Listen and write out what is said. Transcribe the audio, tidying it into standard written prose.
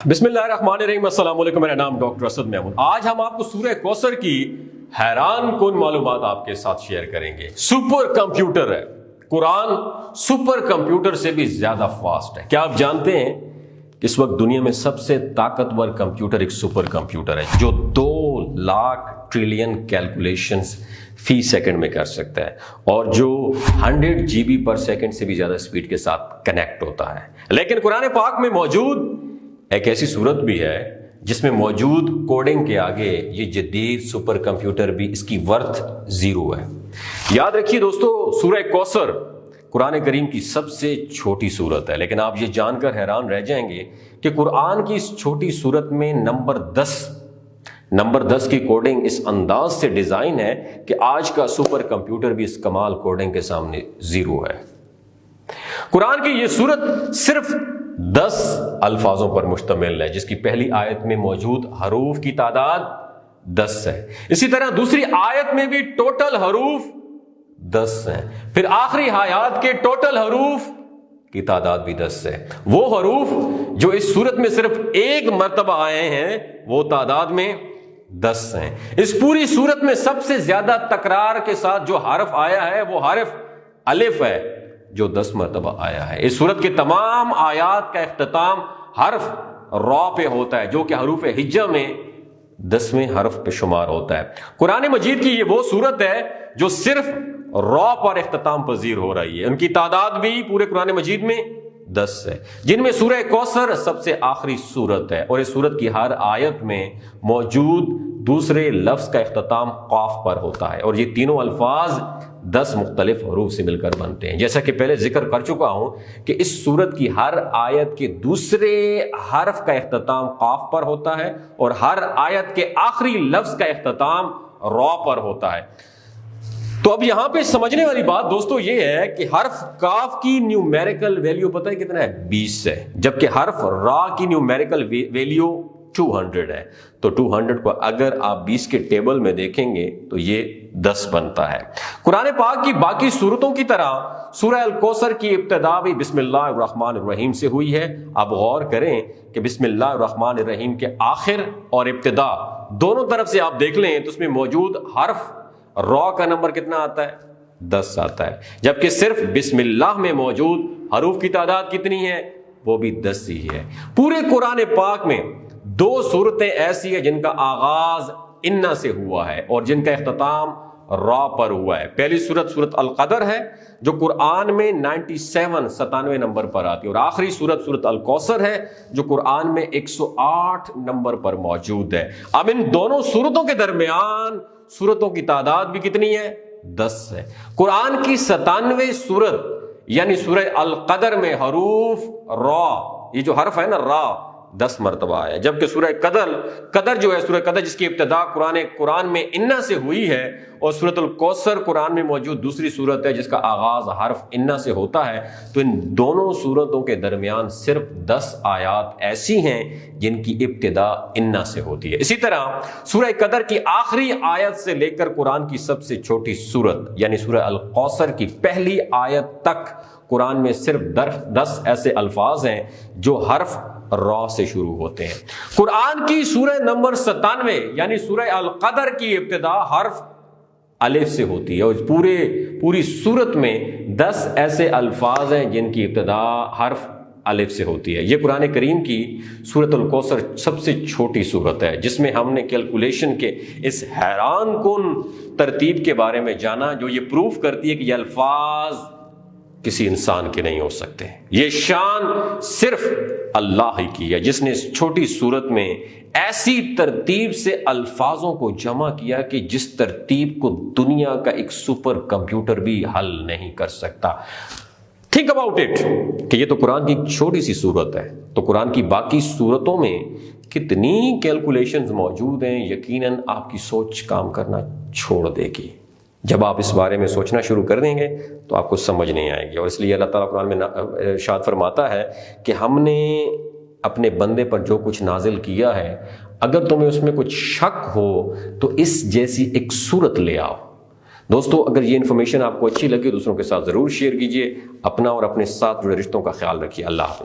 بسم اللہ الرحمن الرحیم، السلام علیکم، میرا نام ڈاکٹر اسد محمود۔ آج ہم آپ کو سورہ کوثر کی حیران کن معلومات آپ کے ساتھ شیئر کریں گے۔ سپر کمپیوٹر ہے قرآن، سپر کمپیوٹر سے بھی زیادہ فاسٹ ہے۔ کیا آپ جانتے ہیں کہ اس وقت دنیا میں سب سے طاقتور کمپیوٹر ایک سپر کمپیوٹر ہے جو 2,00,000 ٹریلین کیلکولیشنز فی سیکنڈ میں کر سکتا ہے اور جو 100 GB پر سیکنڈ سے بھی زیادہ سپیڈ کے ساتھ کنیکٹ ہوتا ہے۔ لیکن قرآن پاک میں موجود ایک ایسی صورت بھی ہے جس میں موجود کوڈنگ کے آگے یہ جدید سپر کمپیوٹر بھی اس کی ورتھ 0 ہے۔ یاد رکھیے دوستو، سورہ کوثر قرآن کریم کی سب سے چھوٹی صورت ہے، لیکن آپ یہ جان کر حیران رہ جائیں گے کہ قرآن کی اس چھوٹی صورت میں نمبر 10 کی کوڈنگ اس انداز سے ڈیزائن ہے کہ آج کا سپر کمپیوٹر بھی اس کمال کوڈنگ کے سامنے 0 ہے۔ قرآن کی یہ صورت صرف 10 الفاظوں پر مشتمل ہے، جس کی پہلی آیت میں موجود حروف کی تعداد 10 ہے۔ اسی طرح دوسری آیت میں بھی ٹوٹل حروف 10 ہیں، پھر آخری آیات کے ٹوٹل حروف کی تعداد بھی 10 ہے۔ وہ حروف جو اس صورت میں صرف ایک مرتبہ آئے ہیں وہ تعداد میں 10 ہیں۔ اس پوری صورت میں سب سے زیادہ تکرار کے ساتھ جو حرف آیا ہے وہ حرف الف ہے جو 10 مرتبہ آیا ہے۔ اس صورت کے تمام آیات کا اختتام حرف را پہ ہوتا ہے جو کہ حروف ہجہ میں 10ویں حرف پہ شمار ہوتا ہے۔ قرآن مجید کی یہ وہ صورت ہے جو صرف را پر اختتام پذیر ہو رہی ہے۔ ان کی تعداد بھی پورے قرآن مجید میں 10 ہے، جن میں سورہ کوثر سب سے آخری صورت ہے، اور اس صورت کی ہر آیت میں موجود دوسرے لفظ کا اختتام قاف پر ہوتا ہے، اور یہ تینوں الفاظ 10 مختلف حروف سے مل کر بنتے ہیں۔ جیسا کہ پہلے ذکر کر چکا ہوں کہ اس صورت کی ہر آیت کے دوسرے حرف کا اختتام قاف پر ہوتا ہے اور ہر آیت کے آخری لفظ کا اختتام را پر ہوتا ہے۔ تو اب یہاں پہ سمجھنے والی بات دوستو یہ ہے کہ حرف کاف کی نیومیریکل ویلیو پتہ ہے کتنا ہے؟ 20 ہے، جبکہ حرف را کی نیومیریکل ویلیو 200 ہے۔ تو 200 کو اگر آپ 20 کے ٹیبل میں دیکھیں گے تو یہ 10 بنتا ہے۔ قرآن پاک کی باقی سورتوں کی طرح سورہ الکوثر کی ابتدا بھی بسم اللہ الرحمن الرحیم سے ہوئی ہے۔ آپ غور کریں کہ بسم اللہ الرحمن الرحیم کے آخر اور ابتدا دونوں طرف سے آپ دیکھ لیں تو اس میں موجود حرف را کا نمبر کتنا آتا ہے؟ 10 آتا ہے، جبکہ صرف بسم اللہ میں موجود حروف کی تعداد کتنی ہے؟ وہ بھی 10 ہی ہے۔ پورے قرآن پاک میں 2 صورتیں ایسی ہیں جن کا آغاز انا سے ہوا ہے اور جن کا اختتام را پر ہوا ہے۔ پہلی سورت القدر ہے جو قرآن میں 97 نمبر پر آتی ہے، اور آخری سورت الکوثر ہے جو قرآن میں 108 نمبر پر موجود ہے۔ اب ان دونوں سورتوں کے درمیان سورتوں کی تعداد بھی کتنی ہے؟ 10 ہے۔ قرآن کی 97 سورت یعنی سورہ القدر میں حروف را، یہ جو حرف ہے نا را، 10 مرتبہ آیا، جبکہ سورہ قدر جو ہے، سورہ قدر جس کی ابتدا قرآن میں انا سے ہوئی ہے، اور سورۃ الکوثر قرآن میں موجود دوسری سورت ہے جس کا آغاز حرف انا سے ہوتا ہے۔ تو ان دونوں سورتوں کے درمیان صرف 10 آیات ایسی ہیں جن کی ابتدا انا سے ہوتی ہے۔ اسی طرح سورہ قدر کی آخری آیت سے لے کر قرآن کی سب سے چھوٹی سورت یعنی سورہ الکوثر کی پہلی آیت تک قرآن میں صرف 10 ایسے الفاظ ہیں جو حرف را سے شروع ہوتے ہیں۔ قرآن کی سورہ نمبر 97 یعنی سورہ القدر کی ابتدا حرف الف سے ہوتی ہے، اور پوری سورت میں 10 ایسے الفاظ ہیں جن کی ابتدا حرف الف سے ہوتی ہے۔ یہ قرآن کریم کی سورۃ الکوثر سب سے چھوٹی سورت ہے جس میں ہم نے کیلکولیشن کے اس حیران کن ترتیب کے بارے میں جانا جو یہ پروف کرتی ہے کہ یہ الفاظ کسی انسان کے نہیں ہو سکتے۔ یہ شان صرف اللہ ہی کی ہے جس نے اس چھوٹی صورت میں ایسی ترتیب سے الفاظوں کو جمع کیا کہ جس ترتیب کو دنیا کا ایک سپر کمپیوٹر بھی حل نہیں کر سکتا۔ تھنک اباؤٹ اٹ کہ یہ تو قرآن کی چھوٹی سی صورت ہے، تو قرآن کی باقی صورتوں میں کتنی کیلکولیشنز موجود ہیں، یقیناً آپ کی سوچ کام کرنا چھوڑ دے گی۔ جب آپ اس بارے میں سوچنا شروع کر دیں گے تو آپ کو سمجھ نہیں آئے گی، اور اس لیے اللہ تعالیٰ قرآن میں ارشاد فرماتا ہے کہ ہم نے اپنے بندے پر جو کچھ نازل کیا ہے اگر تمہیں اس میں کچھ شک ہو تو اس جیسی ایک صورت لے آؤ۔ دوستو اگر یہ انفارمیشن آپ کو اچھی لگی دوسروں کے ساتھ ضرور شیئر کیجیے، اپنا اور اپنے ساتھ جڑے رشتوں کا خیال رکھیے۔ اللہ حافظ۔